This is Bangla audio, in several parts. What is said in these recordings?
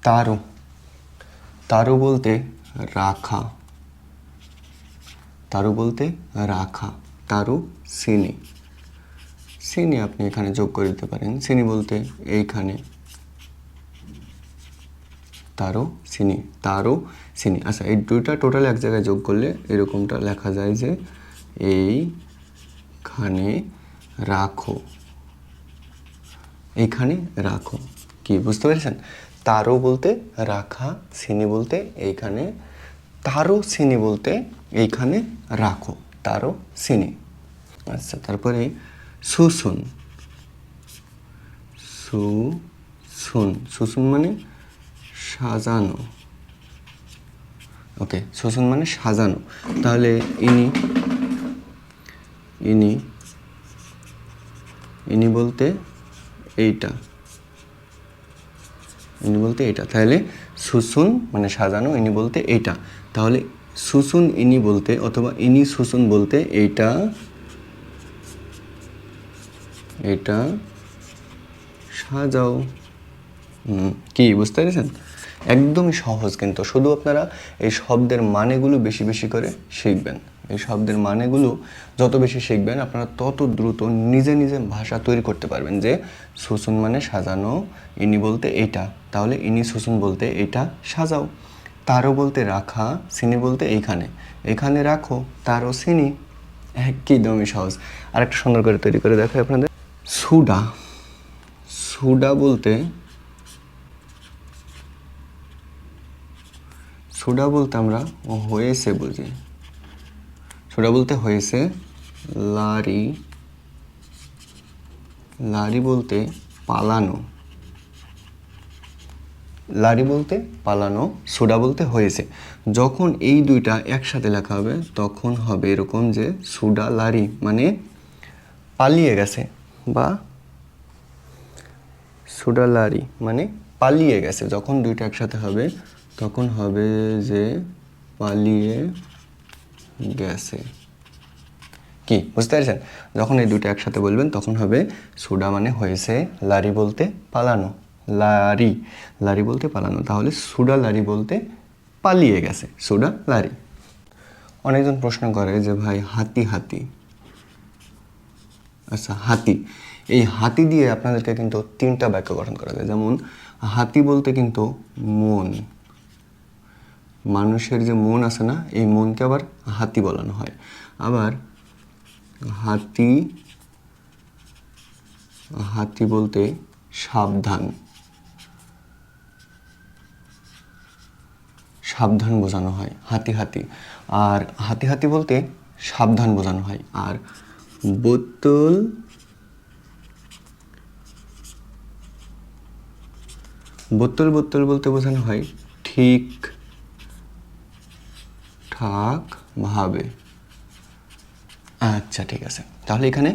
তারু, তারু বলতে রাখা, তারু বলতে রাখা। তারু সিনি, সিনি আপনি এখানে যোগ করে দিতে পারেন। সিনি বলতে এইখানে, তারু সিনি, তারু সিনি। আচ্ছা, এই দুইটা টোটাল এক জায়গায় যোগ করলে এরকমটা লেখা যায় যে এইখানে রাখো, এইখানে রাখো। কি বুঝতে পেরেছেন? তারু বলতে রাখা, সিনি বলতে এইখানে, তারু সিনি বলতে এইখানে রাখো, তারু সিনি। আচ্ছা, তারপরে সুসুন, সুসুন, সুসুন মানে সাজানো। ওকে, সুসুন মানে সাজানো। তাহলে ইনি, ইনি, ইনি বলতে এইটা, ইনি বলতে এইটা। তাহলে সুসুন মানে সাজানো, ইনি বলতে এইটা। তাহলে সুসুন ইনি বলতে অথবা ইনি সুসুন বলতে এইটা, এটা সাজাও। কি বুঝতে পেরেছেন? একদমই সহজ, কিন্তু শুধু আপনারা এই শব্দের মানেগুলো বেশি বেশি করে শিখবেন। এই শব্দের মানেগুলো যত বেশি শিখবেন আপনারা তত দ্রুত নিজে নিজে ভাষা তৈরি করতে পারবেন। যে সুসুন মানে সাজানো, ইনি বলতে এইটা, তাহলে ইনি সুসুন বলতে এইটা সাজাও। তারও বলতে রাখা, সিনি বলতে এইখানে, এখানে রাখো, তারও সিনি। একদমই সহজ। আর একটা সুন্দর করে তৈরি করে দেখো আপনাদের। সুডা, সুডা বলতে, সুডা বলতে আমরা হয়েছে বুঝি, সুডা বলতে হয়েছে। লারি, লারি বলতে পালানো, লারি বলতে পালানো, সুডা বলতে হয়েছে। যখন এই দুইটা একসাথে লেখা হবে তখন হবে এরকম যে সুডা লারি মানে পালিয়ে গেছে, বা সুডা লারি মানে পালিয়ে গেছে। যখন দুইটা একসাথে হবে তখন হবে যে পালিয়ে গেছে। কি বুঝতে পারছেন? যখন এই দুটো একসাথে বলবেন তখন হবে সুডা মানে হয়েছে, লারি বলতে পালানো, লারি, লারি বলতে পালানো। তাহলে সুডা লারি বলতে পালিয়ে গেছে, সুডা লারি। অনেকজন প্রশ্ন করে যে ভাই হাতি, হাতি, আচ্ছা হাতি, এই হাতি দিয়ে আপনাদেরকে কিন্তু তিনটা বাক্য গঠন করা যায়। যেমন হাতি বলতে কিন্তু মন, মানুষের যে মন আছে না, এই মনকে আবার হাতি বলানো হয়। আবার হাতি, হাতি বলতে সাবধান, সাবধান বোঝানো হয় হাতি, হাতি। আর হাতি, হাতি বলতে সাবধান বোঝানো হয়। আর বোতল, বোতল, বোতল বলতে বোঝানো হয় ঠিক ঠাক ভাবে। আচ্ছা ঠিক আছে, তাহলে এখানে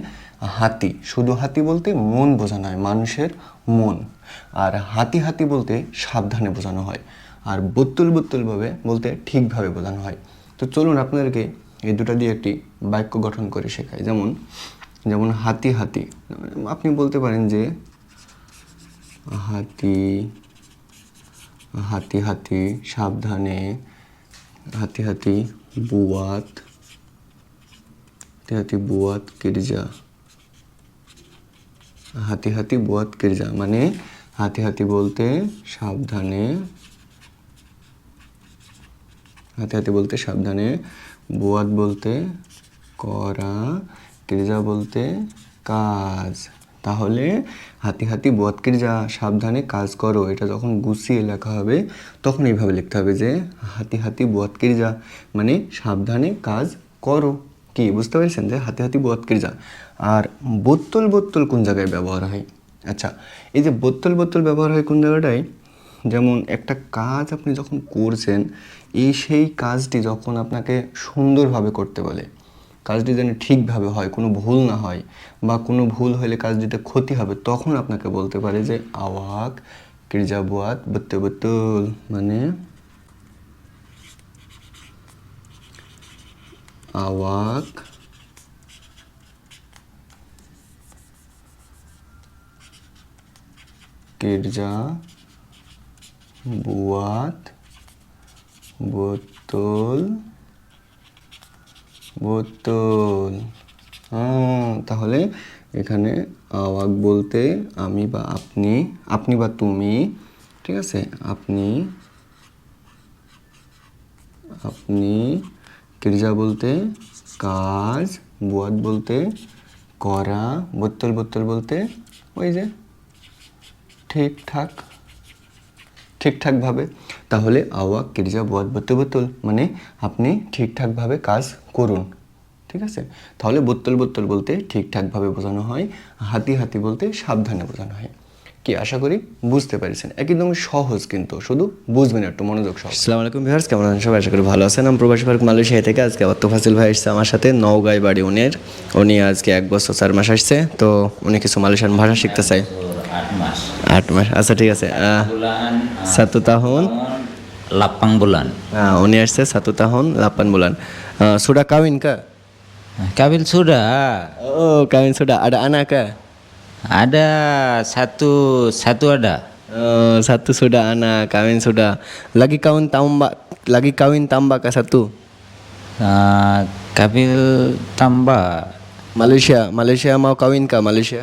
হাতি, শুধু হাতি বলতে মন বোঝানো হয়, মানুষের মন। আর হাতি, হাতি বলতে সাবধানে বোঝানো হয়। আর বোতল, বোতল ভাবে বলতে ঠিকভাবে বোঝানো হয়। তো চলুন আপনাদেরকে এই দুটা দিয়ে একটি বাক্য গঠন করে শেখাই। যেমন, যেমন হাতি, হাতি আপনি বলতে পারেন যে হাতি, হাতি, হাতি সাবধানে, হাতি, হাতি বুয়াত, হাতি, হাতি বুয়াত গির্জা, হাতি, হাতি বুয়াত গির্জা মানে হাতি, হাতি বলতে সাবধানে, হাতি, হাতি বলতে সাবধানে, বুয়াত বলতে করা, গির্জা বলতে কাজ। তাহলে হাতি, হাতি বুয়াত গির্জা সাবধানে কাজ করো, এটা যখন গুছিয়ে লেখা হবে তখন এইভাবে লিখতে হবে যে হাতি, হাতি বুয়াত গির্জা মানে সাবধানে কাজ করো। কি বুঝতে পেরেছেন যে হাতি, হাতি বুয়াত গির্জা। আর বোতল, বোতল কোন জায়গায় ব্যবহার হয়? আচ্ছা, এই যে বোতল, বোতল ব্যবহার হয় কোন জায়গাটায়? যেমন একটা কাজ আপনি যখন করছেন, সেই কাজটি যখন আপনাকে সুন্দরভাবে করতে বলে, কাজটি যেন ঠিকভাবে হয়, কোনো ভুল না হয়, বা কোনো ভুল হলে কাজটিতে ক্ষতি হবে, তখন আপনাকে বলতে পারে যে আওয়াক কিরজা বুয়াত বত্তে বোতল মানে আওয়াক কিরজা বুয়াত বোতল বোতল। তাহলে এখানে আওয়াক বলতে আমি বা আপনি, আপনি বা তুমি, ঠিক আছে, আপনি, আপনি, ক্রিয়া বলতে কাজ, বুয়াত বলতে করা, বোতল বোতল বলতে ওই যে ঠিকঠাক, ঠিকঠাকভাবে। তাহলে আওয়াক ক্রিয়া বুয়াত বোতল বোতল মানে আপনি ঠিকঠাকভাবে কাজ করুন, ঠিক আছে। তাহলে বোতল বোতল বলতে ঠিকঠাকভাবে বোঝানো হয়, হাতি হাতি বলতে সাবধানে বোঝানো হয়। কি আশা করি বুঝতে পেরেছেন, একদম সহজ, কিন্তু শুধু বুঝবেন একটু মনোযোগ সহ। আসসালামু আলাইকুম ভিউয়ার্স, কেমন আছেন সবাই? আশা করি ভালো আছেন। আমি প্রবাসী ভারত মালয়েশিয়া থেকে আজকে আবার তোফাজ্জল ভাই এসেছে আমার সাথে, নওগাঁয় বাড়ি উনি আজকে 1 বছর 4 মাস আসছে, তো উনি কিছু মালয়েশিয়ান ভাষা শিখতে চায়। 8 মাস, আচ্ছা ঠিক আছে। 1 tahun 8 bulan. উনি আসছে 1 tahun 8 bulan. Sudah kawin kah? Kawin sudah. Oh, kawin sudah. Ada anak kah? Ada satu ada. Satu sudah anak, kawin sudah. Lagi kawin tambah ke 1? Kawin tambah. Malaysia mau kawin kah Malaysia?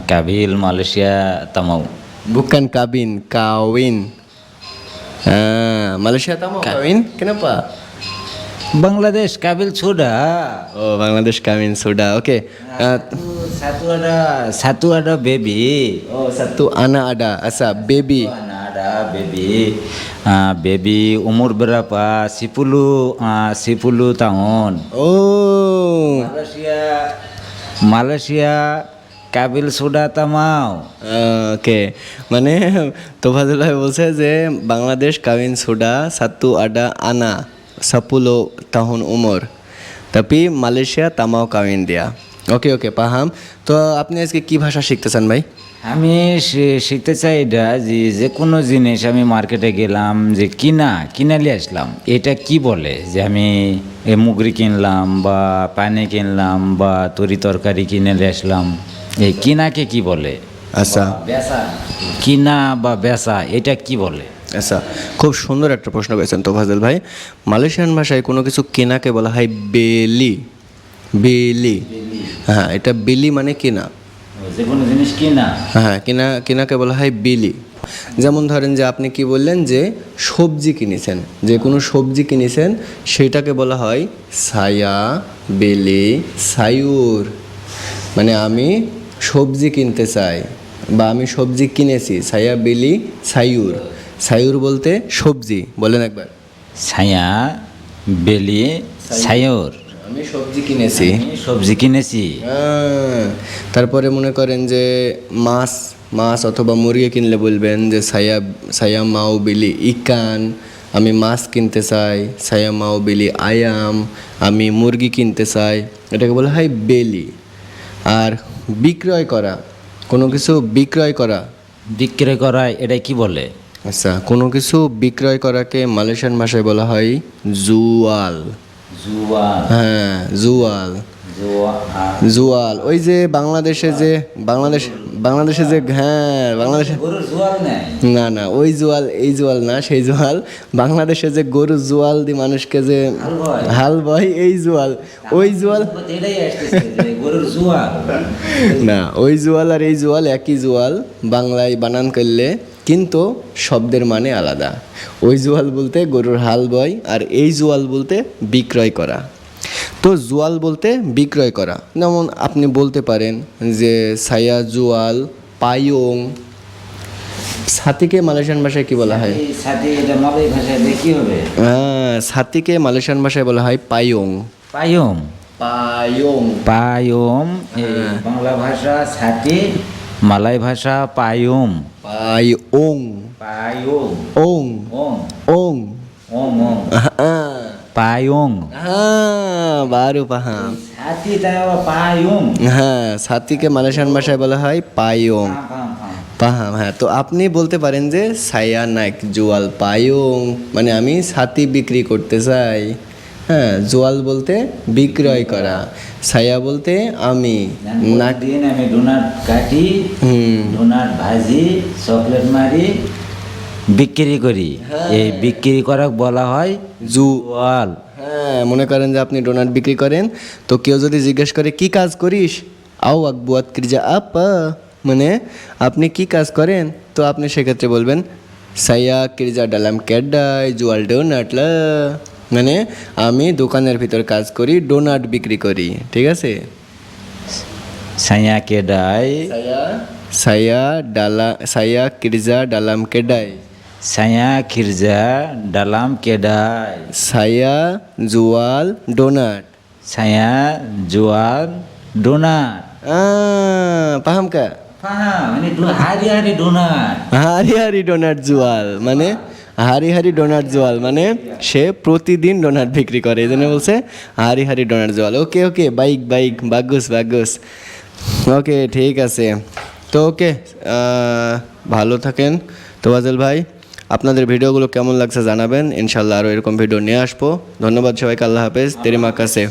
Kawin Malaysia tak mau. Bukan kawin. Malaysia tak mau kawin? Kenapa? Bangladesh kawin sudah. Oh, Bangladesh kawin sudah. Oke. Satu ada baby. Oh, 1 anak ada. Asa baby. Anak ada baby. Baby umur berapa? 10 tahun. Oh. Malaysia কাবিল সুডা তামাও। ওকে, মানে তোফাজ্জল ভাই বলছে যে বাংলাদেশ কাবিন সুডা 1 ada anak 10 tahun umur, tapi Malaysia তামাও কাবিন দিয়া। ওকে ওকে, পাহাম। তো আপনি আজকে কি ভাষা শিখতে চান ভাই? আমি শিখতে চাই এটা যে কোনো জিনিস আমি মার্কেটে গেলাম, যে কিনা নিয়ে আসলাম, এটা কি বলে? যে আমি মুগরি কিনলাম বা পানি কিনলাম বা তরি তরকারি কিনে নিয়ে আসলাম, এই কিনাকে কি বলে? আচ্ছা, বেচা, কিনা বা বেচা, এটা কি বলে? আচ্ছা, খুব সুন্দর একটা প্রশ্ন করেছেন তোফাজ্জল ভাই। মালয়েশিয়ান ভাষায় কোনো কিছু কেনাকে বলা হয় বেলি। বেলি, হ্যাঁ, এটা বেলি মানে কেনা। যে কোনো জিনিস কিনা, হ্যাঁ, কেনাকে বলা হয় বিলি। যেমন ধরেন যে আপনি কি বললেন যে সবজি কিনেছেন, যে কোনো সবজি কিনেছেন, সেটাকে বলা হয় সায়া বেলি সায়ুর। মানে আমি সবজি কিনতে চাই বা আমি সবজি কিনেছি, সায়া বেলি সায়ুর। সায়ুর বলতে সবজি, বলেন একবার। ছায়া বেলি সায়র, আমি সবজি কিনেছি। তারপরে মনে করেন যে মাছ অথবা মুরগি কিনলে বলবেন যে সায়া মাও বিলি ইকান, আমি মাছ কিনতে চাই। সায়া মাও বিলি আয়াম, আমি মুরগি কিনতে চাই। এটাকে বলা হয় বেলি। আর বিক্রয় করা, কোনো কিছু বিক্রয় করা এটা কি বলে? আচ্ছা, কোনো কিছু বিক্রয় করাকে মালয়েশিয়ান ভাষায় বলা হয় জুয়াল। হ্যাঁ, জুয়াল। ওই যে বাংলাদেশে যে হ্যাঁ, বাংলাদেশে না ওই জুয়াল, এই জুয়াল না, সেই জুয়াল। বাংলাদেশে যে গরু জুয়াল দিয়ে মানুষকে যে হাল বয়, এই জুয়াল। ওই জুয়াল না, ওই জুয়াল আর এই জুয়াল একই জুয়াল, বাংলায় বানান করলে কিন্তু শব্দের মানে আলাদা। ওই জুয়াল বলতে গরুর হাল বয়, আর এই জুয়াল বলতে বিক্রয় করা। তো জুয়াল বলতে বিক্রয় করা। যেমন আপনি বলতে পারেন যে সায়া জুয়াল পায়ং। সাথীকে মালয়েশিয়ান ভাষায় কি বলা হয়? সাথীকে মালয়েশিয়ান ভাষায় বলা হয় পায়ং। বাংলা ভাষা সাথী, মালয় ভাষা পায়ুম। পায়ুং baru paham. সাথী পায়ুম। হ্যাঁ, সাথীকে মালয়েশিয়ান ভাষায় বলা হয় পায়ং। পাহাম, হ্যাঁ। তো আপনি বলতে পারেন যে সায়া নাক জুয়াল পায়ং, মানে আমি সাথী বিক্রি করতে চাই। হ্যাঁ, জুয়াল বলতে বিক্রয় করা, সায়া বলতে আমি। আমি ডোনাট কাটি, ডোনাট ভাজি, চকলেট মারি, বিক্রি করি, এই বিক্রি করা বলা হয় জুয়াল। হ্যাঁ, মনে করেন যে আপনি ডোনাট বিক্রি করেন, তো কেউ যদি জিজ্ঞেস করে কি কাজ করিস, আও আক বুয়াত কিরজা আপা, মানে আপনি কি কাজ করেন, তো আপনি সেক্ষেত্রে বলবেন সাইয়া কিরজা ডালাম ক্যাডাই জুয়াল ডোনাট লা, মানে আমি দোকানের ভিতর কাজ করি, ডোনাট বিক্রি করি। ঠিক আছে? সাইয়া কেডাই, সাইয়া কিরজা ডালাম কেডাই, সাইয়া খিরজা ডালাম কেডাই, সাইয়া জুয়াল ডোনাট। সাইয়া জুয়াল ডোনাট। পাহাম কা মানে হারি হারি ডোনাট। হারি হারি ডোনাট জুয়াল, মানে হারি হারি ডোনাট জুয়াল, মানে সে প্রতিদিন ডোনাট বিক্রি করে, এই জন্য বলছে হারি হারি ডোনাট জুয়াল। ওকে ওকে, বাইক বাইক, বাগুস বাগুস। ওকে, ঠিক আছে। তো ওকে, ভালো থাকেন তোয়াজেল ভাই। আপনাদের ভিডিওগুলো কেমন লাগছে জানাবেন, ইনশাল্লাহ আরও এরকম ভিডিও নিয়ে আসবো। ধন্যবাদ সবাইকে, আল্লাহ হাফেজ। তেরি মা কাছে।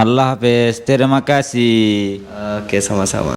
আল্লাহ হাফেজ, তেরে মাকাসি। ওকে, সামা সামা।